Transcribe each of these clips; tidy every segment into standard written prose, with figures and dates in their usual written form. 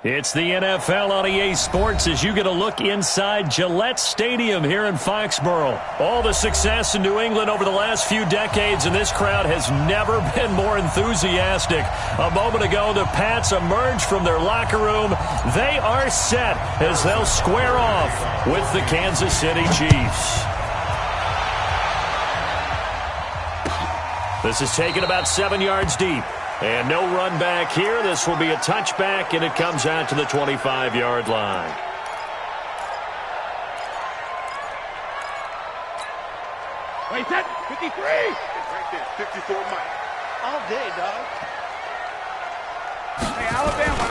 It's the NFL on EA Sports as you get a look inside Gillette Stadium here in Foxborough. All the success in New England over the last few decades, and this crowd has never been more enthusiastic. A moment ago, the Pats emerged from their locker room. They are set as they'll square off with the Kansas City Chiefs. This is taken about 7 yards deep. And no run back here. This will be a touchback, and it comes out to the 25-yard line. Wait, that 53. Right there, 54 Mike. All day, dog. Hey, Alabama.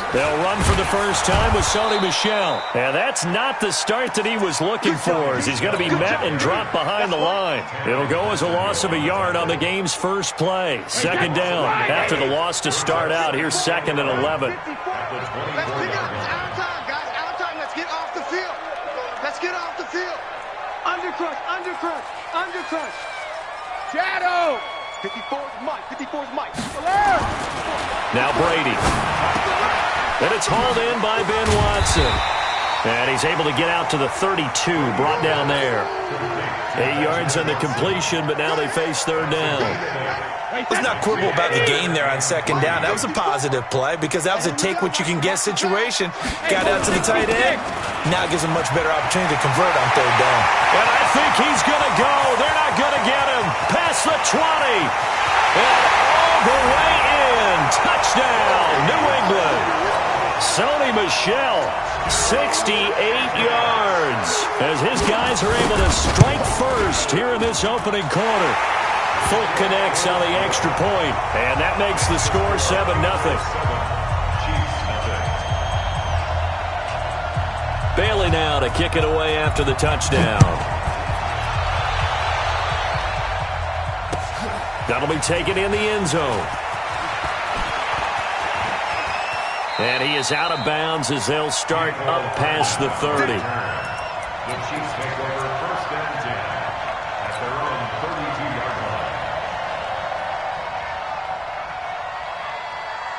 They'll run for the first time with Sony Michel. And that's not the start that he was looking for, as he's going to be met and dropped behind the line. It'll go as a loss of a yard on the game's first play. Second down after the loss to start out. Here's 2nd and 11. Let's pick up. It's out of time, guys. Out of time. Let's get off the field. Let's get off the field. Undercrush. Shadow. 54's Mike. 54's Mike. Now Brady. And it's hauled in by Ben Watson. And he's able to get out to the 32, brought down there. 8 yards on the completion, but now they face third down. Let's not quibble about the gain there on second down. That was a positive play because that was a take-what-you-can-get situation. Got out to the tight end. Now it gives him much better opportunity to convert on third down. And I think he's going to go. They're not going to get him. Past the 20. And all the way in. Touchdown, New England. Sony Michel, 68 yards, as his guys are able to strike first here in this opening quarter. Folk connects on the extra point, and that makes the score 7-0. Bailey now to kick it away after the touchdown. That'll be taken in the end zone. And he is out of bounds as they'll start up past the 30. The Chiefs take over 1st and 10 at their own 32-yard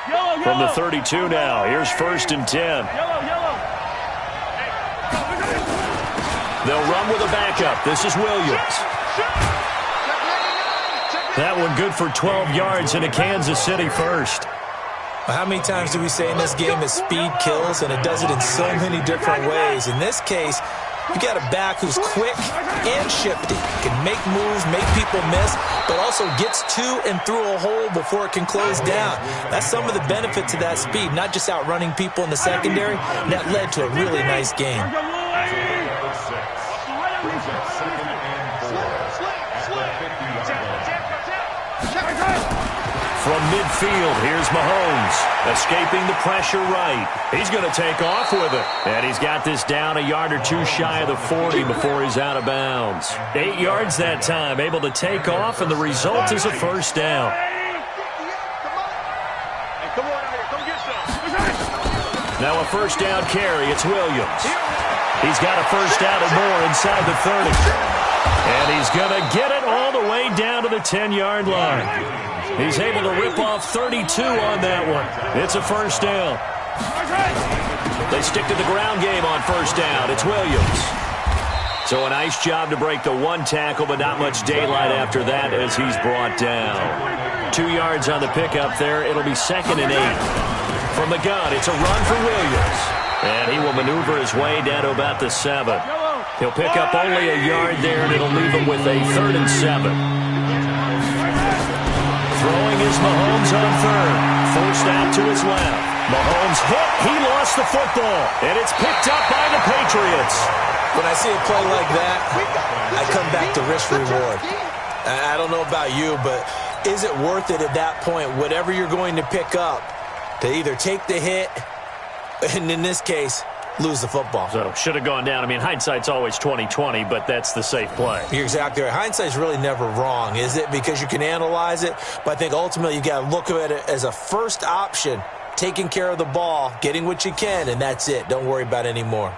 line. From the 32 now, here's 1st and 10. They'll run with a backup. This is Williams. That one good for 12 yards in a Kansas City first. How many times do we say in this game that speed kills, and it does it in so many different ways? In this case, you got a back who's quick and shifty, can make moves, make people miss, but also gets to and through a hole before it can close down. That's some of the benefits of that speed, not just outrunning people in the secondary. And that led to a really nice game. From midfield, here's Mahomes, escaping the pressure right. He's going to take off with it. And he's got this down a yard or two shy of the 40 before he's out of bounds. 8 yards that time, able to take off, and the result is a first down. Now a first down carry, it's Williams. He's got a first down and more inside the 30. And he's going to get it all the way down to the 10-yard line. He's able to rip off 32 on that one. It's a first down. They stick to the ground game on first down. It's Williams. So a nice job to break the one tackle, but not much daylight after that as he's brought down. 2 yards on the pickup there. It'll be 2nd and 8. From the gun, it's a run for Williams. And he will maneuver his way down to about the 7. He'll pick up only a yard there, and it'll leave him with a 3rd and 7. Throwing is Mahomes on third. Forced out to his left. Mahomes hit. He lost the football. And it's picked up by the Patriots. When I see a play like that, I come back to risk reward. I don't know about you, but is it worth it at that point, whatever you're going to pick up, to either take the hit, and in this case, lose the football? So should have gone down. I mean, hindsight's always 20/20, but that's the safe play. You're exactly right. Hindsight's really never wrong, is it? Because you can analyze it, but I think ultimately you got to look at it as a first option, taking care of the ball, getting what you can, and that's it. Don't worry about it anymore.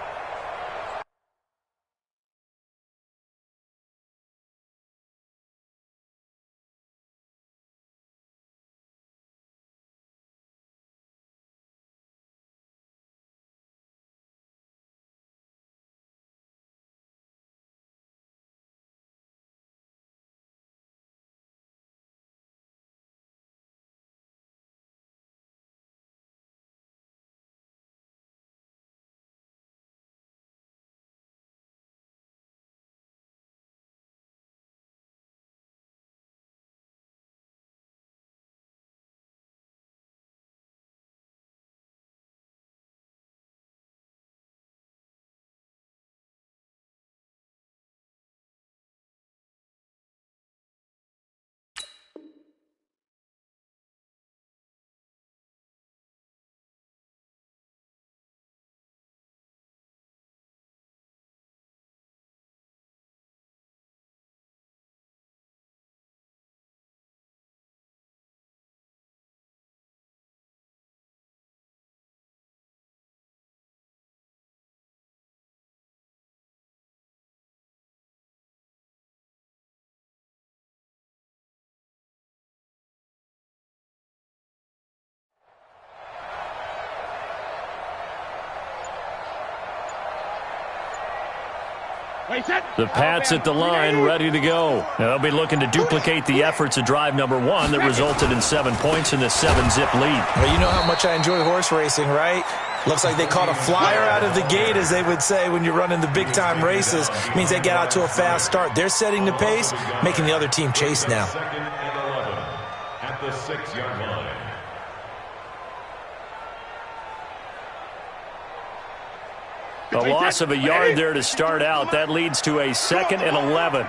The Pats at the line, ready to go. They'll be looking to duplicate the efforts of drive number 1 that resulted in 7 points in this 7-zip lead. Well, you know how much I enjoy horse racing, right? Looks like they caught a flyer out of the gate, as they would say when you're running the big-time races. It means they get out to a fast start. They're setting the pace, making the other team chase now. 2nd and 11 at the 6-yard line. A loss of a yard there to start out. That leads to a 2nd and 11.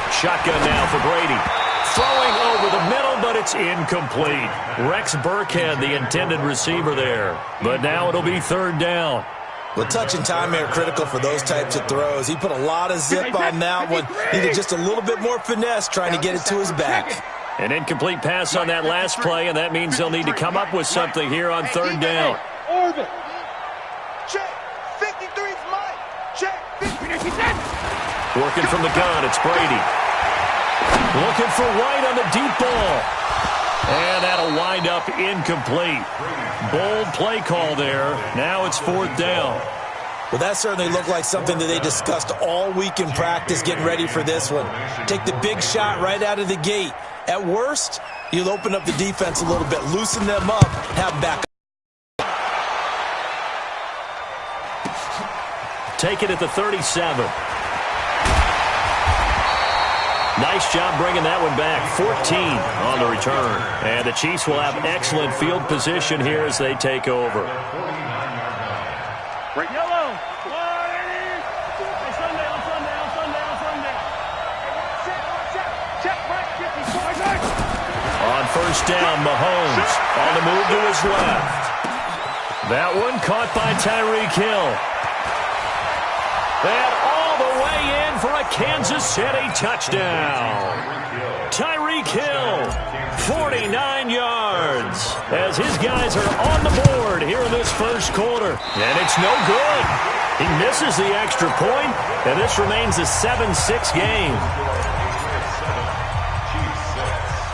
Shotgun now for Brady. Throwing over the middle, but it's incomplete. Rex Burkhead, the intended receiver there. But now it'll be 3rd down. Well, touch and time are critical for those types of throws. He put a lot of zip on that one. Needed just a little bit more finesse trying to get it to his back. An incomplete pass on that last play, and that means they'll need to come up with something here on 3rd down. Orbit. Check. 53's mine. Check. 50. Working from the gun, it's Brady. Looking for White on the deep ball. And that'll wind up incomplete. Bold play call there. Now it's 4th down. Well, that certainly looked like something that they discussed all week in practice, getting ready for this one. Take the big shot right out of the gate. At worst, you'll open up the defense a little bit, loosen them up, have them back. Take it at the 37. Nice job bringing that one back. 14 on the return. And the Chiefs will have excellent field position here as they take over. Yellow. On 1st down, Mahomes on the move to his left. That one caught by Tyreek Hill. And all the way in for a Kansas City touchdown. Tyreek Hill, 49 yards, as his guys are on the board here in this 1st quarter. And it's no good. He misses the extra point, and this remains a 7-6 game.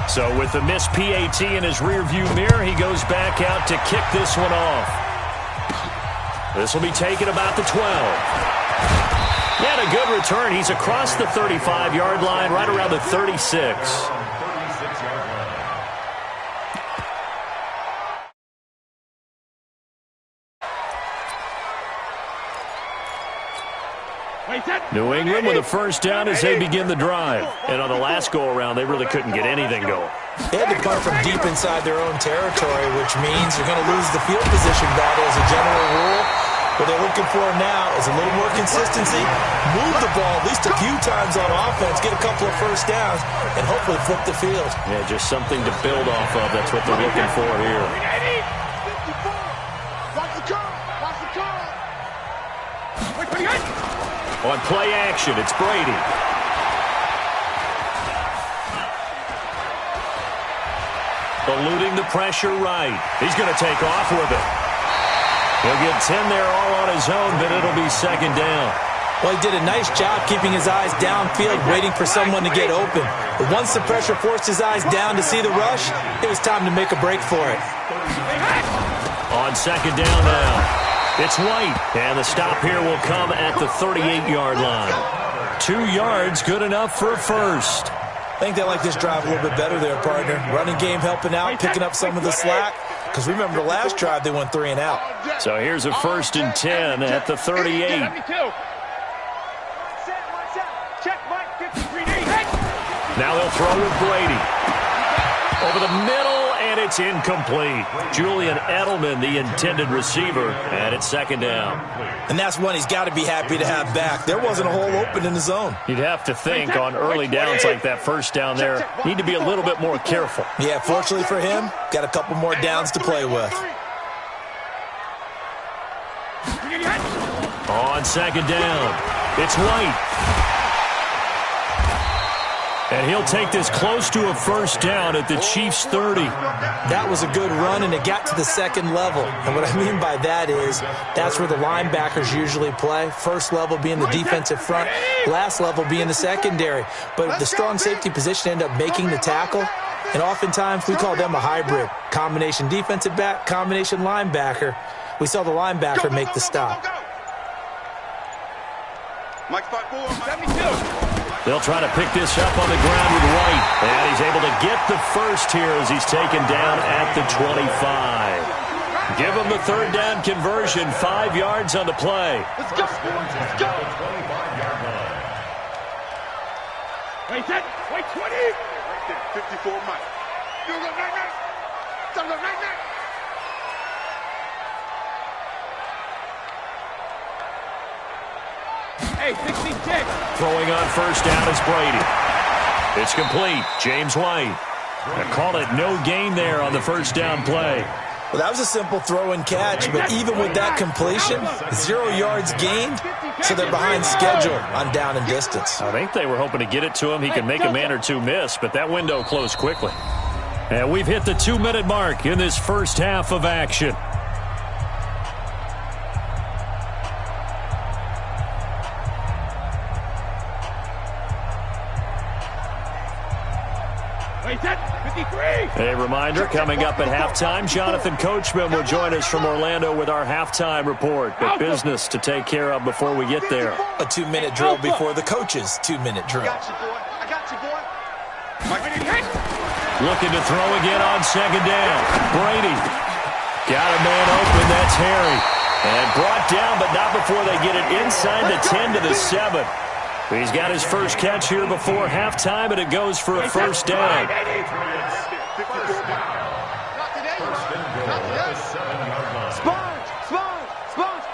So with the missed PAT in his rearview mirror, he goes back out to kick this one off. This will be taken about the 12. And a good return. He's across the 35-yard line, right around the 36. New England with a 1st down as they begin the drive. And on the last go-around, they really couldn't get anything going. They had to punt from deep inside their own territory, which means you're going to lose the field position battle as a general rule. What they're looking for now is a little more consistency, move the ball at least a few times on offense, get a couple of 1st downs, and hopefully flip the field. Yeah, just something to build off of. That's what they're looking for here. 54. Watch the call. Watch the call. On play action, it's Brady. Eluding the pressure right. He's going to take off with it. He'll get 10 there all on his own, but it'll be 2nd down. Well, he did a nice job keeping his eyes downfield, waiting for someone to get open. But once the pressure forced his eyes down to see the rush, it was time to make a break for it. On 2nd down now. It's White, and the stop here will come at the 38-yard line. 2 yards, good enough for a 1st. I think they like this drive a little bit better there, partner. Running game helping out, picking up some of the slack. Because remember, the last drive, they went 3 and out. So here's a 1st and 10 at the 38. Now they'll throw with Brady. Over the middle, and it's incomplete. Julian Edelman, the intended receiver, and it's 2nd down. And that's one he's got to be happy to have back. There wasn't a hole open in the zone. You'd have to think on early downs like that 1st down there, need to be a little bit more careful. Yeah, fortunately for him, got a couple more downs to play with. On 2nd down, it's White. And he'll take this close to a 1st down at the Chiefs' 30. That was a good run, and it got to the 2nd level. And what I mean by that is that's where the linebackers usually play. 1st level being the defensive front, last level being the secondary. But the strong safety position ended up making the tackle. And oftentimes we call them a hybrid. Combination defensive back, combination linebacker. We saw the linebacker make the stop. Mike spot 4. 72. They'll try to pick this up on the ground with White. And he's able to get the first here as he's taken down at the 25. Give him the third down conversion. 5 yards on the play. Let's go. Let's go. Wait, set. Wait, 20. 54, Mike. You go right now. Go right now. Hey, 66. Throwing on first down is Brady. It's complete. James White. Call it no gain there on the first down play. Well, that was a simple throw and catch, but even with that completion, 0 yards gained, so they're behind schedule on down and distance. I think they were hoping to get it to him. He can make a man or two miss, but that window closed quickly. And we've hit the 2-minute mark in this first half of action. A reminder, coming up at halftime, Jonathan Coachman will join us from Orlando with our halftime report. But business to take care of before we get there. A 2-minute drill before the coach's 2-minute drill. I got you, boy. Looking to throw again on second down. Brady. Got a man open, that's Harry. And brought down, but not before they get it inside the 10 to the 7. He's got his first catch here before halftime, and it goes for a first down.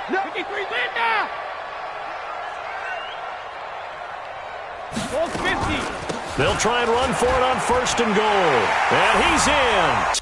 No. 53, Linda! Ball 50. They'll try and run for it on first and goal. And he's in.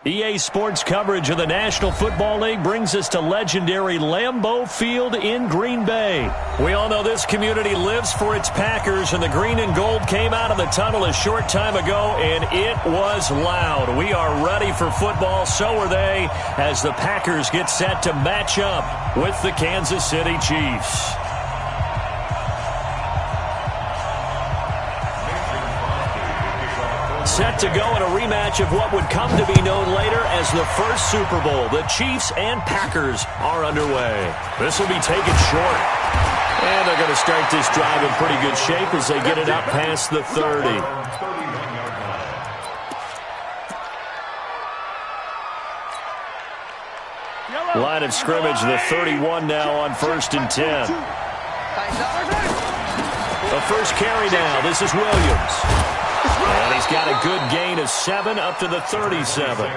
EA Sports coverage of the National Football League brings us to legendary Lambeau Field in Green Bay. We all know this community lives for its Packers, and the green and gold came out of the tunnel a short time ago, and it was loud. We are ready for football, so are they, as the Packers get set to match up with the Kansas City Chiefs. Set to go in a rematch of what would come to be known later as the first Super Bowl. The Chiefs and Packers are underway. This will be taken short. And they're going to start this drive in pretty good shape as they get it up past the 30. Line of scrimmage, the 31 now on 1st and 10. The first carry now. This is Williams. And he's got a good gain of 7 up to the 37.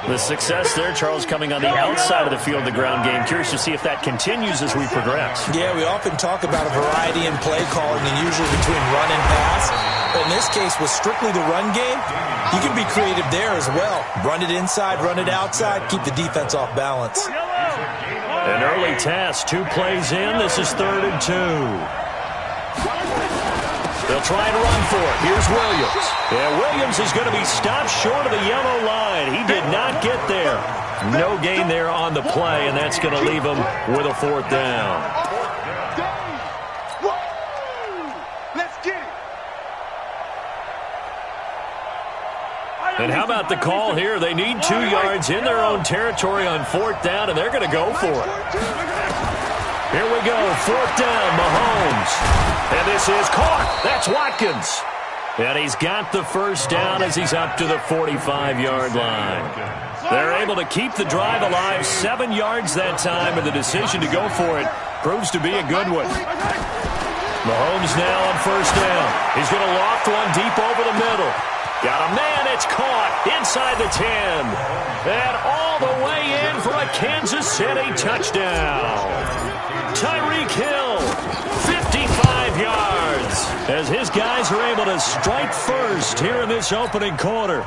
The success there, Charles, coming on the outside of the field, the ground game. Curious to see if that continues as we progress. Yeah, we often talk about a variety in play calling, and usually between run and pass. But in this case, with strictly the run game, you can be creative there as well. Run it inside, run it outside, keep the defense off balance. An early task, 2 plays in. This is 3rd and 2. They'll try and run for it. Here's Williams. Yeah, Williams is going to be stopped short of the yellow line. He did not get there. No gain there on the play, and that's going to leave him with a 4th down. Let's get it. And how about the call here? They need 2 yards in their own territory on 4th down, and they're going to go for it. Here we go, 4th down, Mahomes. And this is caught. That's Watkins. And he's got the first down as he's up to the 45-yard line. They're able to keep the drive alive, 7 yards that time, and the decision to go for it proves to be a good one. Mahomes now on 1st down. He's going to loft one deep over the middle. Got a man, it's caught inside the 10. And all the way in for a Kansas City touchdown. Tyreek Hill, 55 yards, as his guys are able to strike first here in this opening quarter.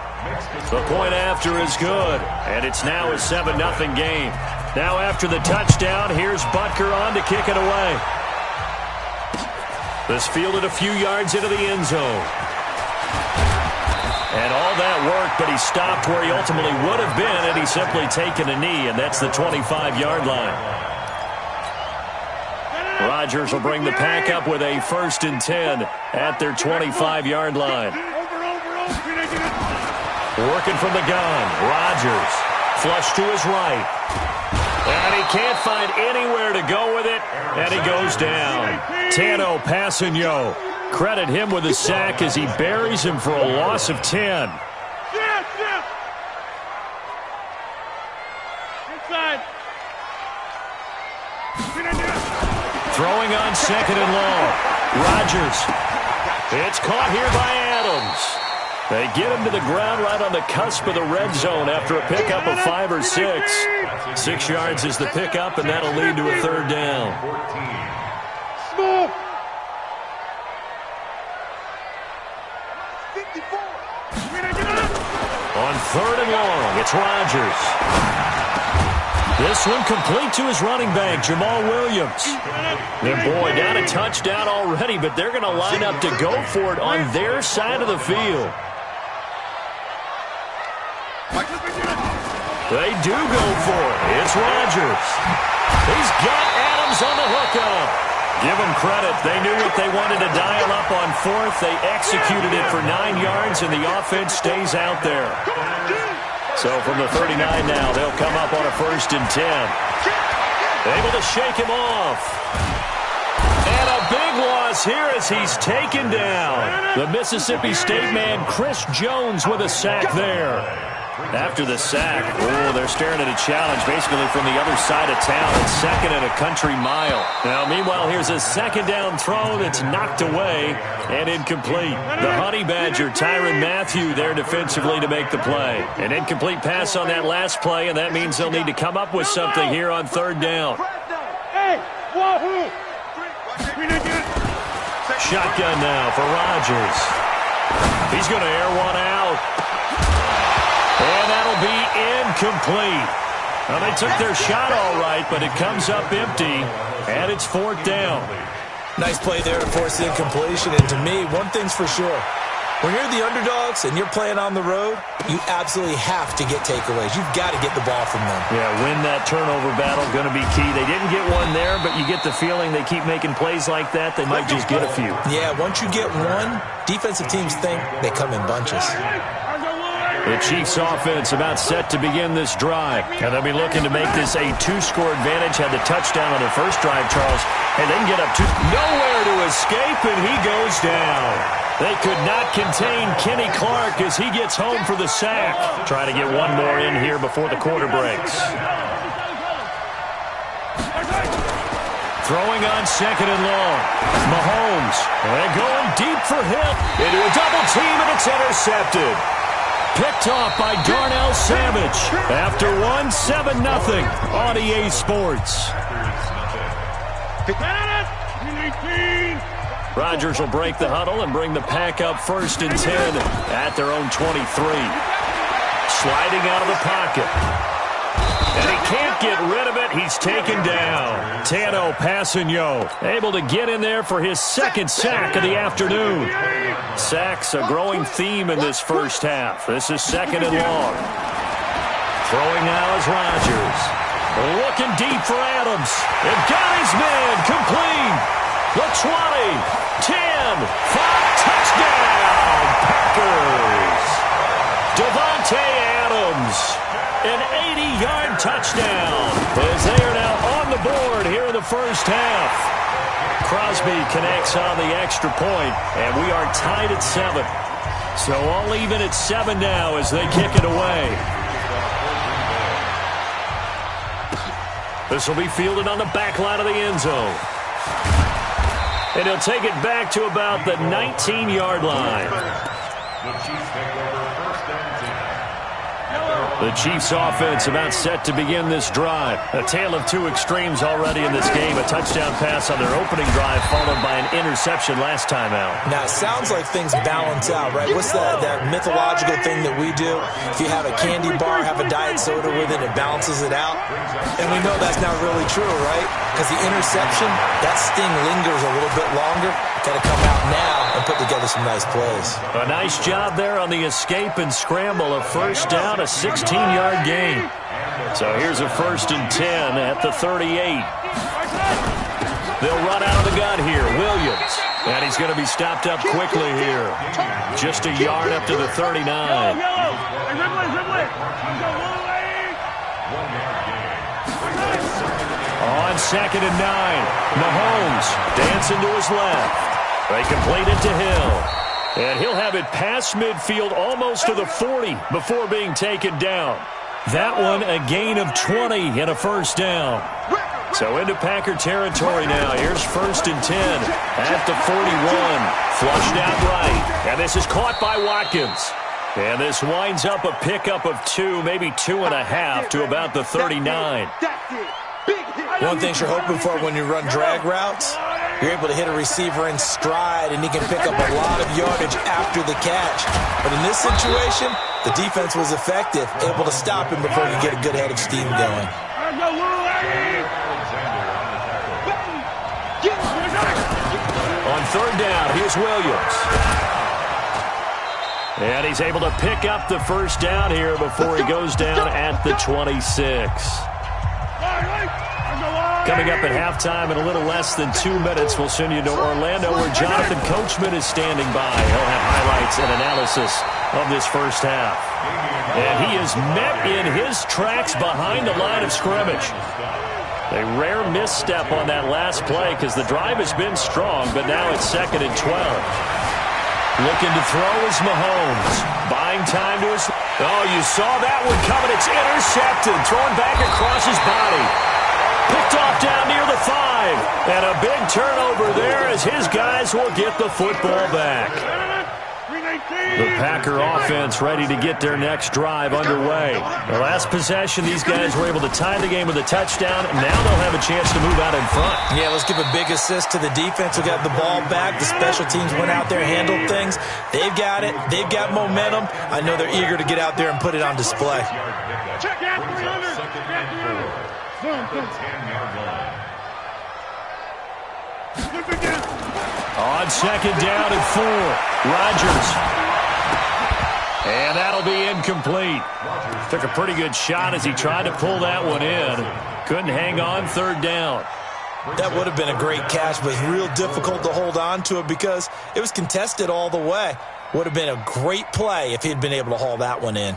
The point after is good, and it's now a 7-0 game. Now after the touchdown, here's Butker on to kick it away. This fielded a few yards into the end zone. And all that work, but he stopped where he ultimately would have been had he simply taken a knee, and that's the 25-yard line. Rodgers will bring the pack up with a 1st and 10 at their 25-yard line. Working from the gun, Rodgers flush to his right. And he can't find anywhere to go with it, and he goes down. Tano Passanio. Credit him with a sack as he buries him for a loss of 10. Inside. Throwing on 2nd and long. Rodgers. It's caught here by Adams. They get him to the ground right on the cusp of the red zone after a pickup of 5 or 6. 6 yards is the pickup, and that'll lead to a 3rd down. Small. On 3rd and long, it's Rodgers. This one complete to his running back, Jamal Williams. And boy, down a touchdown already, but they're going to line up to go for it on their side of the field. They do go for it. It's Rodgers. He's got Adams on the hookup. Give them credit. They knew what they wanted to dial up on 4th. They executed it for 9 yards, and the offense stays out there. So from the 39 now, they'll come up on a 1st and 10. Able to shake him off. And a big loss here as he's taken down. The Mississippi State man, Chris Jones, with a sack there. After the sack, they're staring at a challenge basically from the other side of town. It's 2nd and a country mile. Now, meanwhile, here's a 2nd down throw that's knocked away and incomplete. The Honey Badger, Tyrann Mathieu, there defensively to make the play. An incomplete pass on that last play, and that means they'll need to come up with something here on 3rd down. Shotgun now for Rodgers. He's going to air one out. And that'll be incomplete. Well, they took their shot all right, but it comes up empty, and it's 4th down. Nice play there to force the incompletion. And to me, one thing's for sure. When you're the underdogs and you're playing on the road, you absolutely have to get takeaways. You've got to get the ball from them. Yeah, win that turnover battle, going to be key. They didn't get one there, but you get the feeling they keep making plays like that, they might just get a few. Yeah, once you get one, defensive teams think they come in bunches. The Chiefs offense about set to begin this drive. And they'll be looking to make this a 2-score advantage. Had the touchdown on their first drive, Charles. And they can get up to nowhere to escape, and he goes down. They could not contain Kenny Clark as he gets home for the sack. Trying to get one more in here before the quarter breaks. Throwing on 2nd and long. Mahomes. And going deep for him. Into a double team, and it's intercepted. Picked off by Darnell Savage. After 7-0 on EA Sports. Rodgers will break the huddle and bring the pack up 1st and 10 at their own 23. Sliding out of the pocket. And he can't get rid of it. He's taken down. Tano Passanio able to get in there for his 2nd sack of the afternoon. Sacks a growing theme in this first half. This is 2nd and long. Throwing now is Rodgers. Looking deep for Adams. And got his man complete. The 20, 10, 5, touchdown, Packers. Devontae Adams, an 80-yard touchdown, as they are now on the board here in the first half. Crosby connects on the extra point, and we are tied at 7. So all even at 7 now as they kick it away. This will be fielded on the back line of the end zone. And he'll take it back to about the 19-yard line. The Chiefs offense about set to begin this drive. A tale of two extremes already in this game. A touchdown pass on their opening drive followed by an interception last time out. Now, it sounds like things balance out, right? What's that mythological thing that we do? If you have a candy bar, have a diet soda with it, it balances it out. And we know that's not really true, right? Because the interception, that sting lingers a little bit longer. Got to come out now and put together some nice plays. A nice job there on the escape and scramble. A first down, a 16-yard gain. So here's a 1st and 10 at the 38. They'll run out of the gun here. Williams. And he's going to be stopped up quickly here. Just a yard up to the 39. On 2nd and 9. Mahomes dancing to his left. They complete it to Hill. And he'll have it past midfield almost to the 40 before being taken down. That one a gain of 20 and a first down. So into Packer territory now. Here's 1st and 10 at the 41. Flushed out right. And this is caught by Watkins. And this winds up a pickup of 2, maybe 2.5 to about the 39. One thing you're hoping for when you run drag routes, you're able to hit a receiver in stride, and he can pick up a lot of yardage after the catch. But in this situation, the defense was effective, able to stop him before you get a good head of steam going. On 3rd down, here's Williams. And he's able to pick up the first down here before he goes down at the 26. Coming up at halftime in a little less than 2 minutes, we'll send you to Orlando where Jonathan Coachman is standing by. He'll have highlights and analysis of this first half. And he is met in his tracks behind the line of scrimmage. A rare misstep on that last play because the drive has been strong, but now it's 2nd and 12. Looking to throw is Mahomes. Buying time to his... Oh, you saw that one coming. It's intercepted. Thrown back across his body. Picked off down near the 5. And a big turnover there as his guys will get the football back. The Packer offense ready to get their next drive underway. The last possession, these guys were able to tie the game with a touchdown, and now they'll have a chance to move out in front. Yeah, let's give a big assist to the defense who got the ball back. The special teams went out there, handled things. They've got it. They've got momentum. I know they're eager to get out there and put it on display. Check out 300. On second down and 4, Rodgers. And that'll be incomplete. Took a pretty good shot as he tried to pull that one in. Couldn't hang on third down. That would have been a great catch, but it's real difficult to hold on to it because it was contested all the way. Would have been a great play if he'd been able to haul that one in.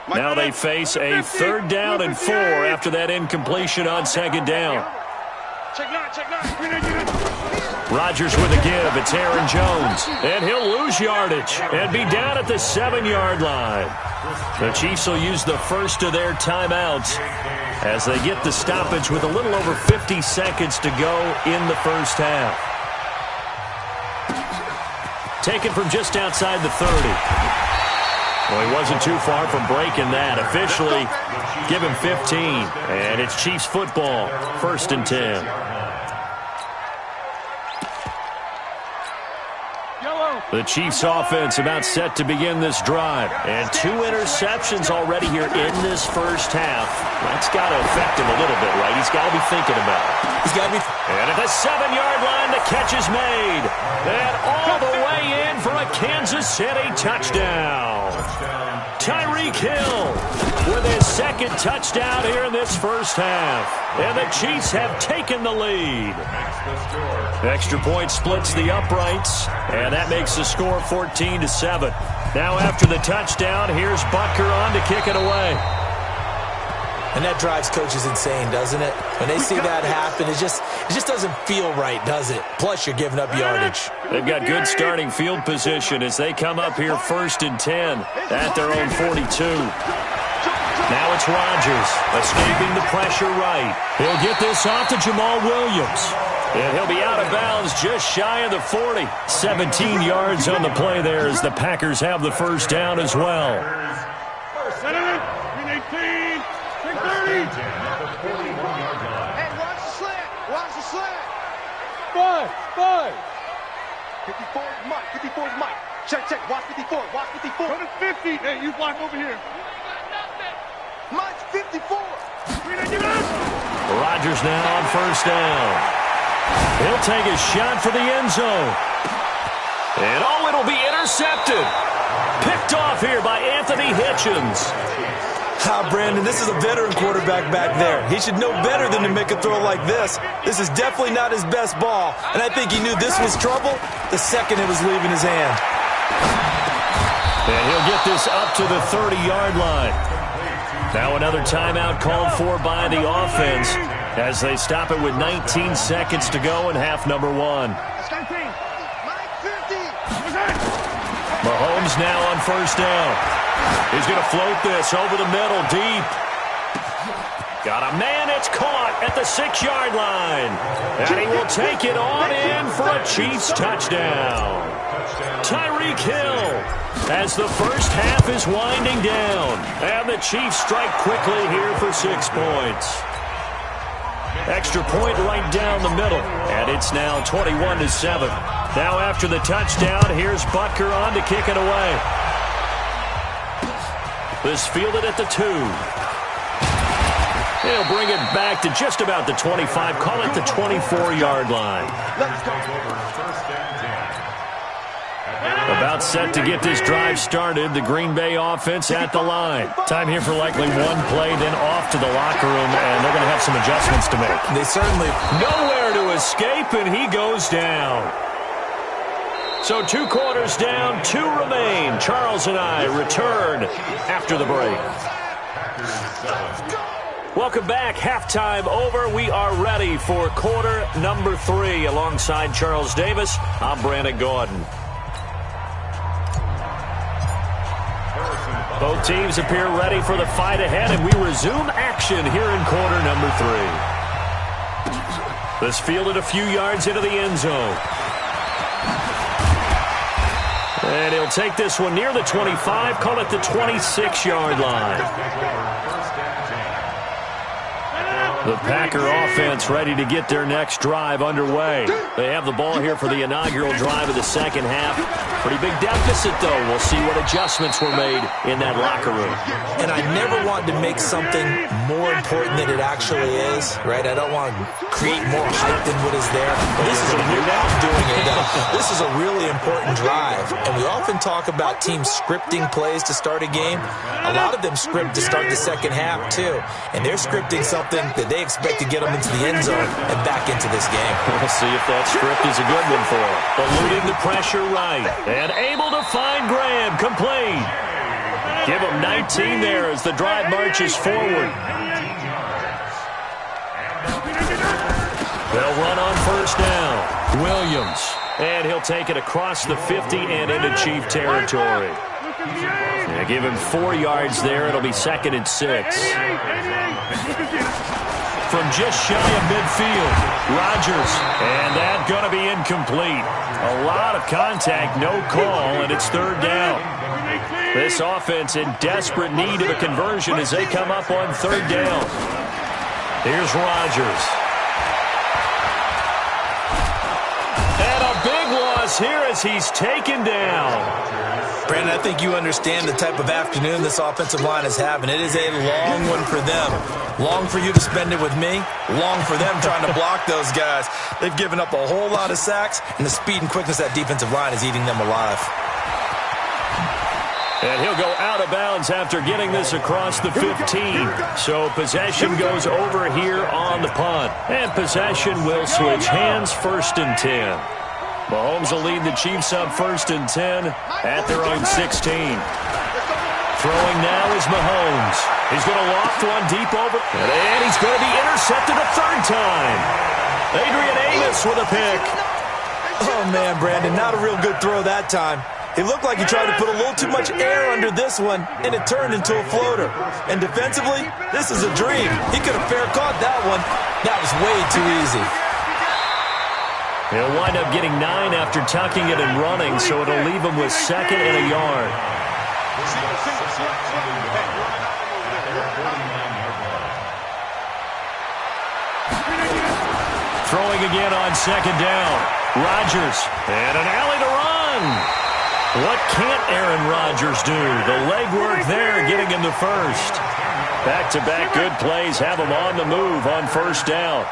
Now they face a third down and 4 after that incompletion on second down. Rodgers with a give. It's Aaron Jones. And he'll lose yardage and be down at the 7-yard line. The Chiefs will use the first of their timeouts as they get the stoppage with a little over 50 seconds to go in the first half. Taken from just outside the 30. Well, he wasn't too far from breaking that. Officially, give him 15. And it's Chiefs football, 1st and 10. The Chiefs offense about set to begin this drive. And 2 interceptions already here in this first half. That's got to affect him a little bit, right? He's got to be thinking about it. He's got to be. And at the 7-yard line, the catch is made. And all the way in for a Kansas City touchdown. Tyreek Hill with his 2nd touchdown here in this first half. And the Chiefs have taken the lead. Extra point splits the uprights, and that makes the score 14-7. Now after the touchdown, here's Butker on to kick it away. And that drives coaches insane, doesn't it? When they see that happen, it just doesn't feel right, does it? Plus, you're giving up yardage. They've got good starting field position as they come up here 1st and 10 at their own 42. Now it's Rodgers escaping the pressure right. He'll get this off to Jamal Williams. And he'll be out of bounds just shy of the 40. 17 yards on the play there as the Packers have the first down as well. Hey, watch the slant. Watch the slant. 5. 54 is Mike. 54 is Mike. Check. Watch 54. Watch 54. Go to 50. Hey, you block over here. Mike's 54. Rodgers now on first down. He'll take a shot for the end zone. And it'll be intercepted. Picked off here by Anthony Hitchens. Brandon, this is a veteran quarterback back there. He should know better than to make a throw like this. This is definitely not his best ball, and I think he knew this was trouble the second it was leaving his hand. And he'll get this up to the 30-yard line. Now another timeout called for by the offense as they stop it with 19 seconds to go in half number 1. Mahomes now on first down. He's going to float this over the middle, deep. Got a man, it's caught at the 6-yard line. And he will take it on in for a Chiefs touchdown. Tyreek Hill as the first half is winding down. And the Chiefs strike quickly here for 6 points. Extra point right down the middle. And it's now 21-7. Now after the touchdown, here's Butker on to kick it away. This fielded at the 2. He'll bring it back to just about the 25. Call it the 24-yard line. About set to get this drive started. The Green Bay offense at the line. Time here for likely one play, then off to the locker room, and they're going to have some adjustments to make. They certainly... Nowhere to escape, and he goes down. So 2 quarters down, 2 remain. Charles and I return after the break. Welcome back. Halftime over. We are ready for quarter number 3. Alongside Charles Davis, I'm Brandon Gordon. Both teams appear ready for the fight ahead, and we resume action here in quarter number 3. This fielded a few yards into the end zone. And he'll take this one near the 25, call it the 26-yard line. The Packer offense ready to get their next drive underway. They have the ball here for the inaugural drive of the second half. Pretty big deficit, though. We'll see what adjustments were made in that locker room. And I never want to make something more important than it actually is, right? I don't want to create more hype than what is there. But this is a This is a really important drive. And we often talk about teams scripting plays to start a game. A lot of them script to start the second half, too. And they're scripting something that they expect to get them into the end zone and back into this game. We'll see if that script is a good one for them. Eluding the pressure right. And able to find Graham. Complete. Give him 19 there as the drive marches forward. They'll run on first down. Williams. And he'll take it across the 50 and into Chief territory. Yeah, give him 4 yards there. It'll be 2nd and 6. From just shy of midfield, Rodgers. And that's going to be incomplete. A lot of contact, no call, and it's 3rd down. This offense in desperate need of a conversion as they come up on 3rd down. Here's Rodgers. And a big loss here as he's taken down. Brandon, I think you understand the type of afternoon this offensive line is having. It is a long one for them. Long for you to spend it with me. Long for them trying to block those guys. They've given up a whole lot of sacks, and the speed and quickness of that defensive line is eating them alive. And he'll go out of bounds after getting this across the 15. So possession goes over here on the punt. And possession will switch hands, 1st and 10. Mahomes will lead the Chiefs up 1st and 10 at their own 16. Throwing now is Mahomes. He's going to loft one deep over. And he's going to be intercepted a 3rd time. Adrian Amos with a pick. Oh, man, Brandon, not a real good throw that time. It looked like he tried to put a little too much air under this one, and it turned into a floater. And defensively, this is a dream. He could have fair caught that one. That was way too easy. He'll wind up getting 9 after tucking it and running, so it'll leave him with 2nd and a yard. Throwing again on 2nd down. Rodgers, and an alley to run. What can't Aaron Rodgers do? The legwork there, getting him the 1st. Back-to-back good plays have him on the move on 1st down.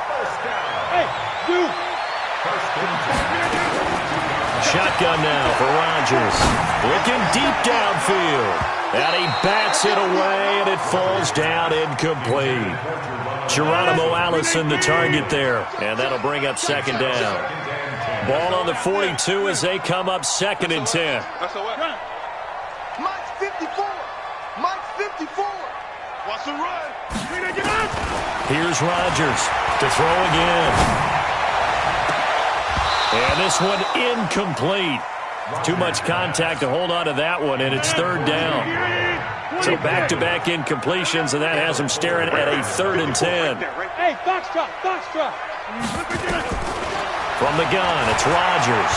Shotgun now for Rodgers. Looking deep downfield. And he bats it away, and it falls down incomplete. Geronimo Allison the target there. And that'll bring up 2nd down. Ball on the 42 as they come up 2nd and 10. Mike's 54. Mike's 54. Watch the run. Here's Rodgers to throw again. And this one incomplete. Too much contact to hold on to that one, and it's 3rd down. So back-to-back incompletions, and that has him staring at a 3rd and 10. Hey, foxtrot, foxtrot. From the gun, it's Rodgers.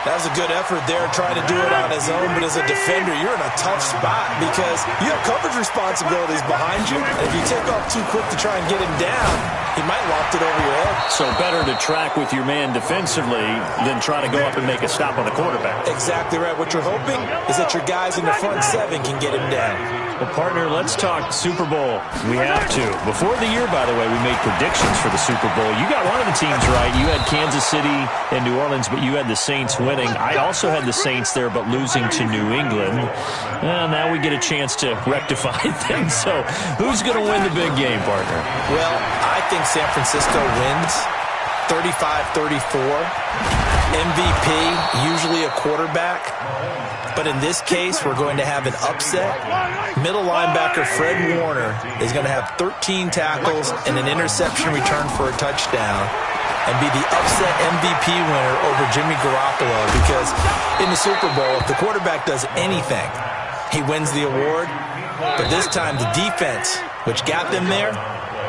That was a good effort there, trying to do it on his own, but as a defender, you're in a tough spot because you have coverage responsibilities behind you, and if you take off too quick to try and get him down, he might loft it over your head. So better to track with your man defensively than try to go up and make a stop on the quarterback. Exactly right. What you're hoping is that your guys in the front 7 can get him down. Well, partner, let's talk Super Bowl. We have to. Before the year, by the way, we made predictions for the Super Bowl. You got one of the teams right. You had Kansas City and New Orleans, but you had the Saints winning. I also had the Saints there, but losing to New England. Well, now we get a chance to rectify things. So who's going to win the big game, partner? Well, I think San Francisco wins 35-34. MVP, usually a quarterback. But in this case, we're going to have an upset. Middle linebacker Fred Warner is going to have 13 tackles and an interception return for a touchdown and be the upset MVP winner over Jimmy Garoppolo, because in the Super Bowl, if the quarterback does anything, he wins the award. But this time the defense, which got them there,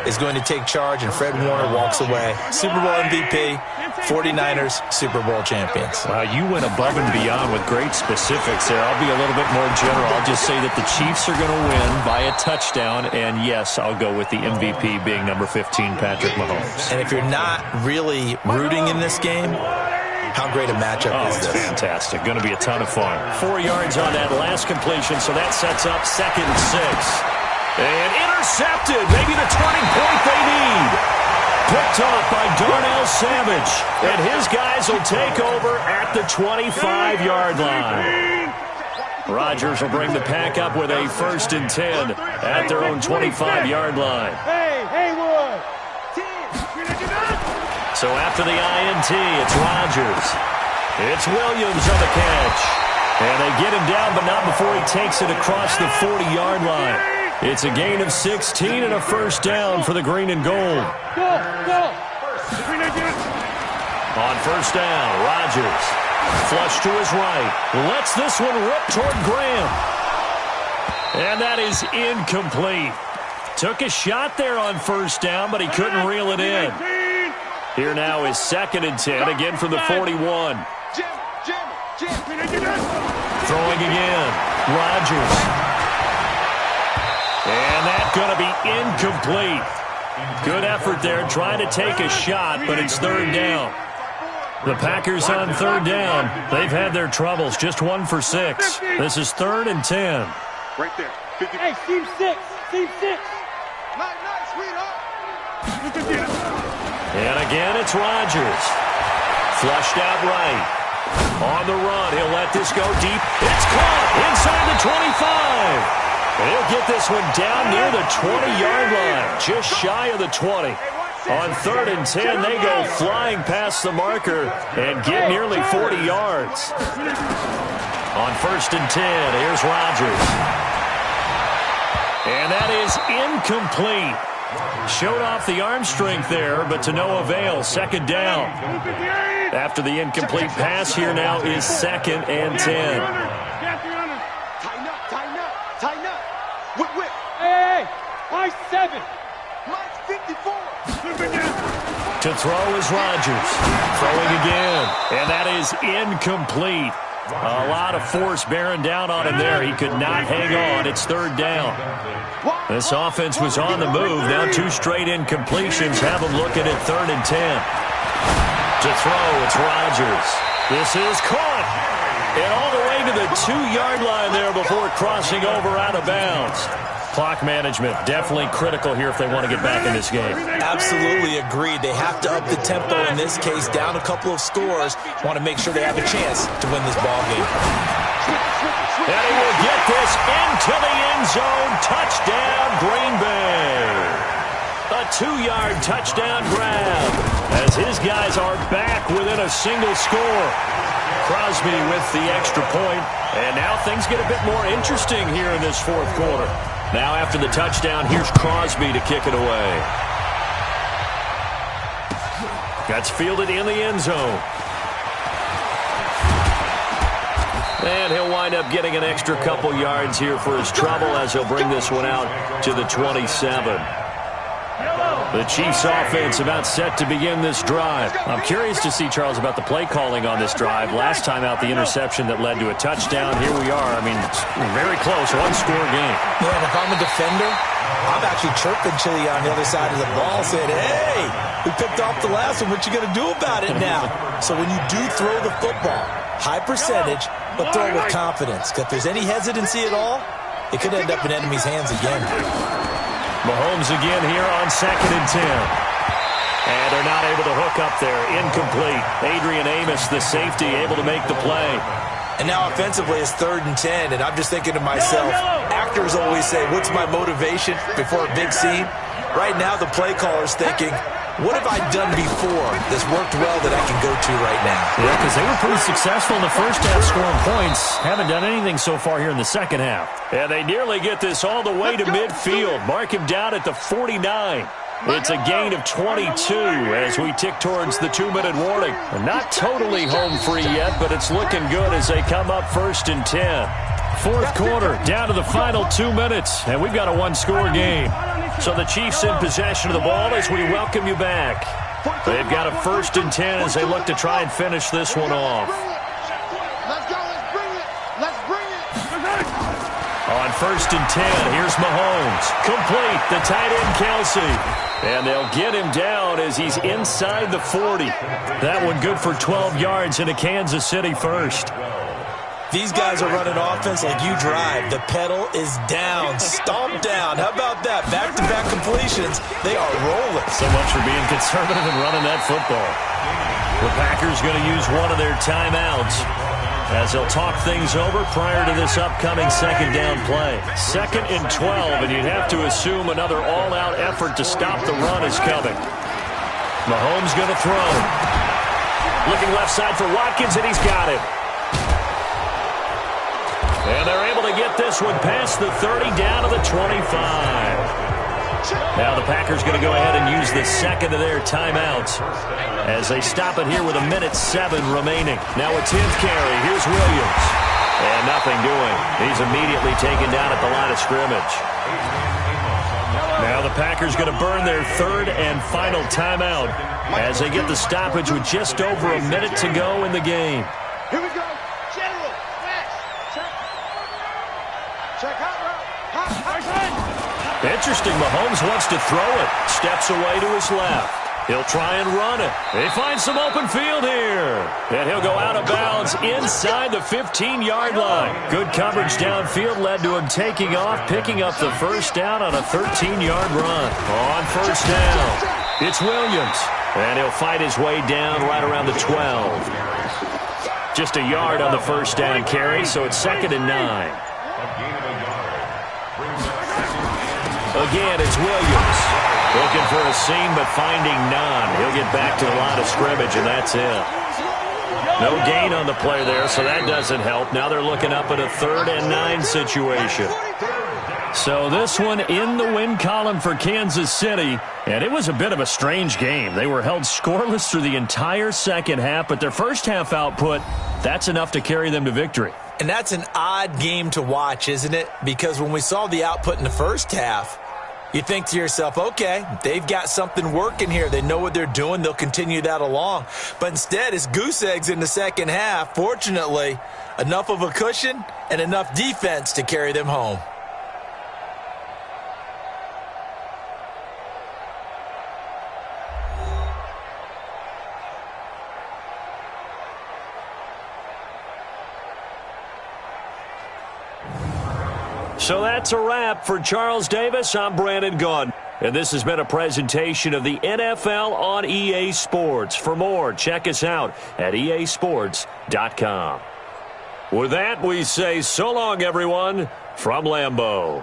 is going to take charge, and Fred Warner walks away. Super Bowl MVP, 49ers Super Bowl champions. Wow, you went above and beyond with great specifics there. I'll be a little bit more general. I'll just say that the Chiefs are going to win by a touchdown, and yes, I'll go with the MVP being number 15, Patrick Mahomes. And if you're not really rooting in this game, how great a matchup is this? Fantastic. Going to be a ton of fun. 4 yards on that last completion, so that sets up 2nd and 6. And intercepted. Maybe the turning point they need. Picked off by Darnell Savage. And his guys will take over at the 25-yard line. Rodgers will bring the pack up with a 1st and 10 at their own 25-yard line. Hey, Haywood. So after the INT, it's Rodgers. It's Williams on the catch. And they get him down, but not before he takes it across the 40-yard line. It's a gain of 16 and a 1st down for the green and gold. Go. On 1st down, Rodgers. Flush to his right. Lets this one rip toward Graham. And that is incomplete. Took a shot there on 1st down, but he couldn't reel it in. Here now is 2nd and 10, again from the 41. Throwing again. Rodgers. And that's going to be incomplete. Good effort there, trying to take a shot, but it's 3rd down. The Packers on 3rd down. They've had their troubles, just 1 for 6. This is 3rd and 10. Right there. Hey, team 6. Nice, sweetheart. And again, it's Rodgers. Flushed out right. On the run, he'll let this go deep. It's caught inside the 25. He'll get this one down near the 20-yard line, just shy of the 20. On 3rd and 10, they go flying past the marker and get nearly 40 yards. On 1st and 10, here's Rodgers. And that is incomplete. Showed off the arm strength there, but to no avail. 2nd down. After the incomplete pass, here now is 2nd and 10. Whip. Hey, mine's 7. Mine's 54. To throw is Rodgers. Throwing again. And that is incomplete. A lot of force bearing down on him there. He could not hang on. It's 3rd down. This offense was on the move. Now 2 straight incompletions have them looking at 3rd and 10. To throw, it's Rodgers. This is caught. And all the way to the 2-yard line there before crossing over out of bounds. Clock management definitely critical here if they want to get back in this game. Absolutely agreed. They have to up the tempo in this case, down a couple of scores. Want to make sure they have a chance to win this ball game. And he will get this into the end zone. Touchdown, Green Bay. A 2-yard touchdown grab as his guys are back within a single score. Crosby with the extra point, and now things get a bit more interesting here in this 4th quarter. Now after the touchdown, here's Crosby to kick it away. That's fielded in the end zone. And he'll wind up getting an extra couple yards here for his trouble as he'll bring this one out to the 27. The Chiefs offense about set to begin this drive. I'm curious to see, Charles, about the play calling on this drive. Last time out, the interception that led to a touchdown. Here we are. I mean, it's very close, 1-score game. Man, if I'm a defender, I'm actually chirping Chili on the other side of the ball saying, hey, we picked off the last one. What you going to do about it now? So when you do throw the football, high percentage, but throw it with confidence. If there's any hesitancy at all, it could end up in enemy's hands again. Mahomes again here on 2nd and 10. And they're not able to hook up there. Incomplete. Adrian Amos, the safety, able to make the play. And now offensively it's 3rd and 10, and I'm just thinking to myself, actors always say, what's my motivation before a big scene? Right now the play caller's thinking, what have I done before that's worked well that I can go to right now? Yeah, because they were pretty successful in the first half scoring points. Haven't done anything so far here in the second half. And they nearly get this all the way to midfield. Mark him down at the 49. It's a gain of 22 as we tick towards the 2-minute warning. Not totally home free yet, but it's looking good as they come up 1st and 10. Fourth quarter, down to the final 2 minutes, and we've got a one-score game. So the Chiefs in possession of the ball as we welcome you back. They've got a 1st and 10 as they look to try and finish this one off. Let's go, let's bring it. Let's bring it. On 1st and 10, here's Mahomes. Complete, the tight end Kelsey. And they'll get him down as he's inside the 40. That one good for 12 yards into Kansas City first. These guys are running offense like you drive. The pedal is down, stomped down. How about that? Back-to-back completions. They are rolling. So much for being conservative and running that football. The Packers going to use one of their timeouts as they'll talk things over prior to this upcoming 2nd down play. 2nd and 12, and you'd have to assume another all-out effort to stop the run is coming. Mahomes going to throw. Looking left side for Watkins, and he's got it. And they're able to get this one past the 30 down to the 25. Now the Packers going to go ahead and use the 2nd of their timeouts as they stop it here with 1:07 remaining. Now a 10th carry. Here's Williams. And nothing doing. He's immediately taken down at the line of scrimmage. Now the Packers going to burn their 3rd and final timeout as they get the stoppage with just over a minute to go in the game. Here we go. General. Check. Check hot route. Hot. Interesting. Mahomes wants to throw it. Steps away to his left. He'll try and run it. They find some open field here. And he'll go out of bounds inside the 15-yard line. Good coverage downfield led to him taking off, picking up the 1st down on a 13-yard run. On 1st down, it's Williams. And he'll fight his way down right around the 12. Just a yard on the 1st down carry, so it's 2nd and 9. Again, it's Williams. Looking for a seam, but finding none. He'll get back to the line of scrimmage, and that's it. No gain on the play there, so that doesn't help. Now they're looking up at a 3rd and 9 situation. So this one in the win column for Kansas City, and it was a bit of a strange game. They were held scoreless through the entire 2nd half, but their 1st half output, that's enough to carry them to victory. And that's an odd game to watch, isn't it? Because when we saw the output in the 1st half, you think to yourself, okay, they've got something working here. They know what they're doing. They'll continue that along. But instead, it's goose eggs in the 2nd half. Fortunately, enough of a cushion and enough defense to carry them home. So that's a wrap for Charles Davis. I'm Brandon Gunn. And this has been a presentation of the NFL on EA Sports. For more, check us out at easports.com. With that, we say so long, everyone, from Lambeau.